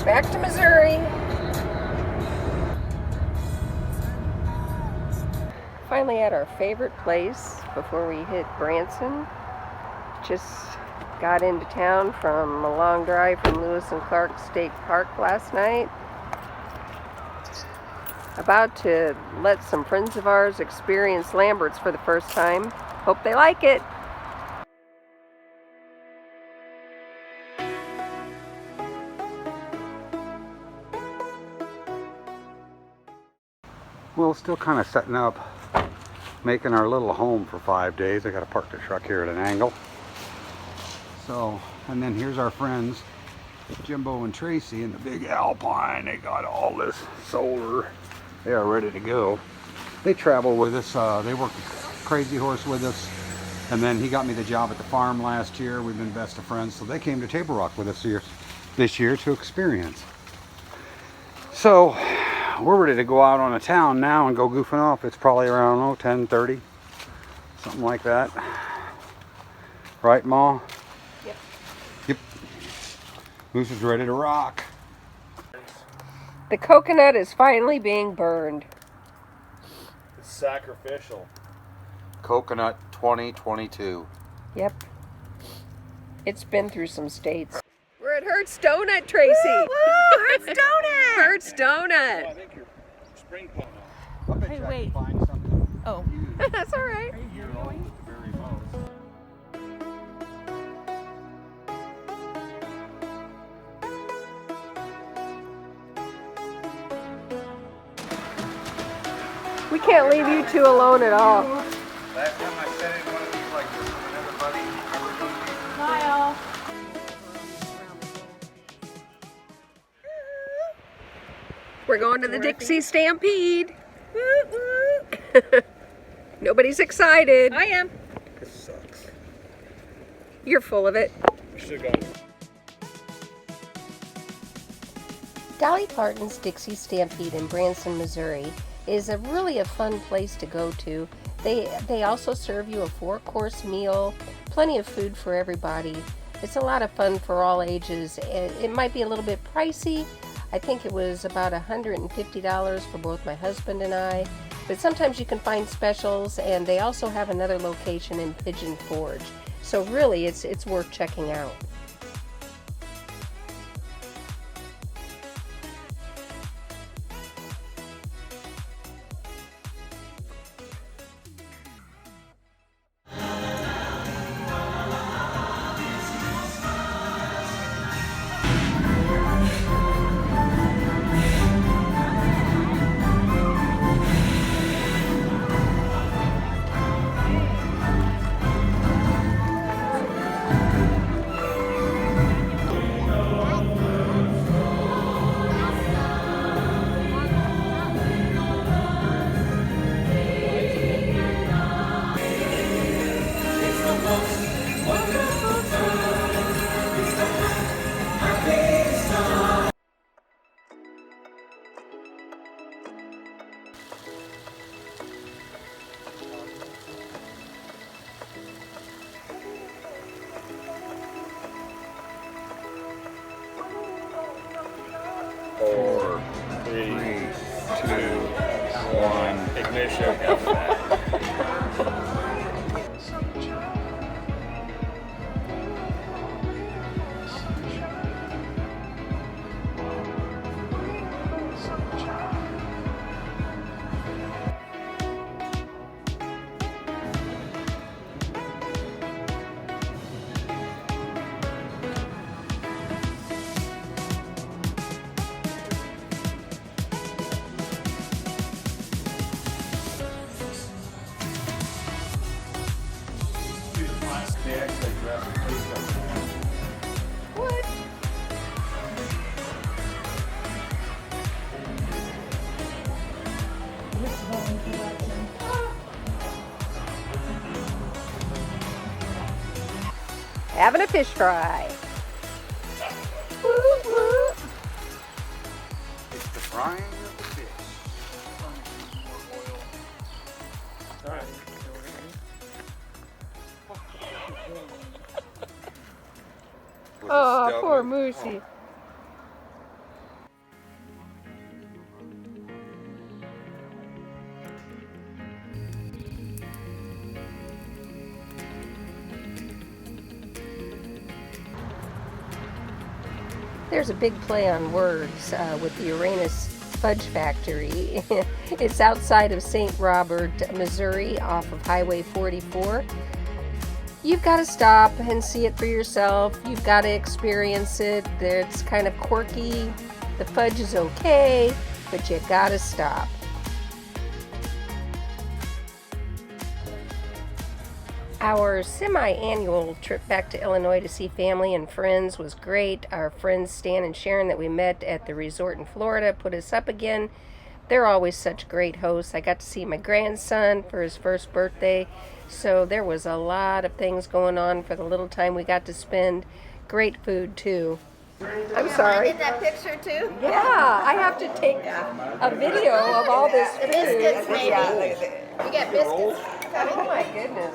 Back to Missouri. Finally at our favorite place before we hit Branson. Just got into town from a long drive from Lewis and Clark State Park last night. About to let some friends of ours experience Lambert's for the first time. Hope they like it. Well, still kind of setting up, making our little home for 5 days. I got to park the truck here at an angle. So, and then here's our friends, Jimbo and Tracy in the big Alpine. They got all this solar. They are ready to go. They travel with us. They work Crazy Horse with us. And then he got me the job at the farm last year. We've been best of friends. So they came to Table Rock with us this year to experience. So we're ready to go out on a town now and go goofing off. It's probably around 10:30, something like that. Right, Ma? Yep. Yep. Moose is ready to rock. The coconut is finally being burned. It's sacrificial. Coconut 2022. Yep. It's been through some states. We're at Hertz Donut, Tracy. Woo, woo, Hertz Donut. Hertz Well, I Donut. think your spring pump. I bet Hey, you I wait. can find something. Oh. That's all right. You're going? Very most. We can't leave you two alone at all. Last time I said in one of these like this with another buddy, remember those? Smile. We're going to the Dixie Stampede. Nobody's excited. I am. This sucks. You're full of it. We should have gone. Dolly Parton's Dixie Stampede in Branson, Missouri is really a fun place to go to. They also serve you a 4-course meal, plenty of food for everybody. It's a lot of fun for all ages. It might be a little bit pricey. I think it was about $150 for both my husband and I. But sometimes you can find specials, and they also have another location in Pigeon Forge. So really, it's worth checking out. Four, three, two, one. Ignition. What? Having a fish fry. It's the frying of the fish. All right. Was it Oh, stubborn? poor Moosey. There's a big play on words with the Uranus Fudge Factory. It's outside of St. Robert, Missouri, off of Highway 44. You've got to stop and see it for yourself. You've got to experience it. It's kind of quirky. The fudge is okay, but you got to stop. Our semi-annual trip back to Illinois to see family and friends was great. Our friends Stan and Sharon that we met at the resort in Florida put us up again. They're always such great hosts. I got to see my grandson for his first birthday, so there was a lot of things going on for the little time we got to spend. Great food too. I'm sorry. Did that picture too? Yeah, I have to take a video of all this food. Biscuits, maybe. You got biscuits. Oh my goodness.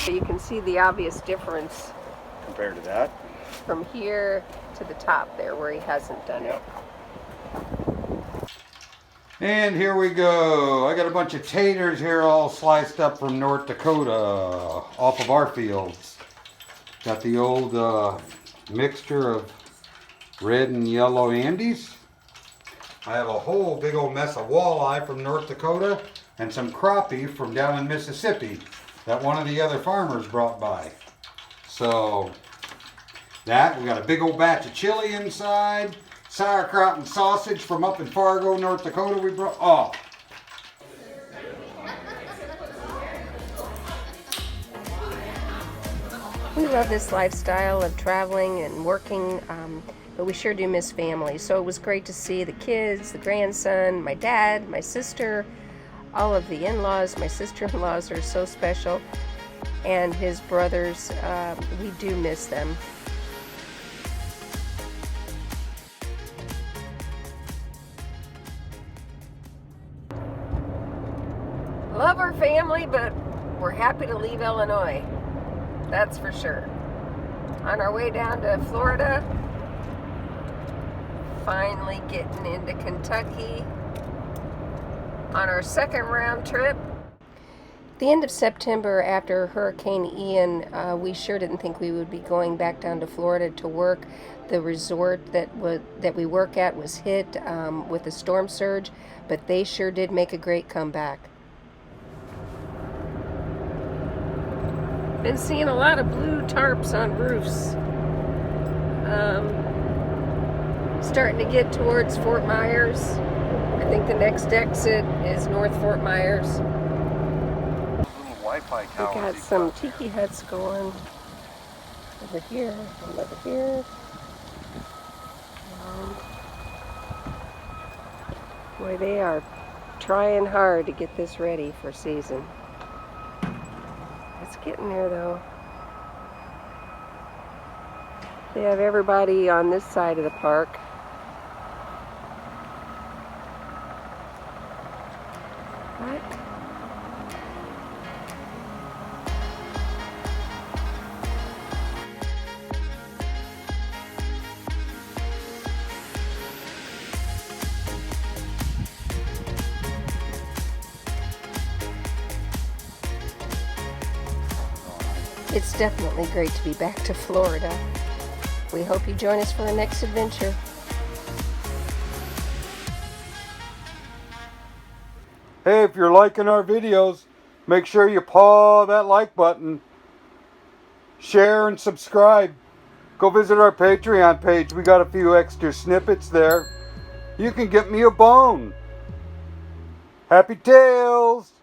You can see the obvious difference Compared to that? from here to the top there where he hasn't done it. And here we go. I got a bunch of taters here all sliced up from North Dakota off of our fields. Got the old mixture of red and yellow Andes. I have a whole big old mess of walleye from North Dakota and some crappie from down in Mississippi that one of the other farmers brought by. So that, we got a big old batch of chili inside, sauerkraut and sausage from up in Fargo, North Dakota we brought. Oh, We love this lifestyle of traveling and working, but we sure do miss family. So it was great to see the kids, the grandson, my dad, my sister, all of the in-laws. My sister-in-laws are so special, and his brothers. We do miss them. Love our family, but we're happy to leave Illinois. That's for sure. On our way down to Florida, finally getting into Kentucky on our second round trip. The end of September, after Hurricane Ian, we sure didn't think we would be going back down to Florida to work. The resort that we work at was hit with a storm surge, but they sure did make a great comeback. Been seeing a lot of blue tarps on roofs. Starting to get towards Fort Myers. I think the next exit is North Fort Myers. Little Wi-Fi We towers. got some tiki huts going over here and over here. And boy, they are trying hard to get this ready for season. It's getting there though. They have everybody on this side of the park. What? It's definitely great to be back to Florida. We hope you join us for our next adventure. hey, if you're liking our videos, make sure you paw that like button. Share and subscribe. Go visit our Patreon page. We got a few extra snippets there. You can get me a bone. Happy tales!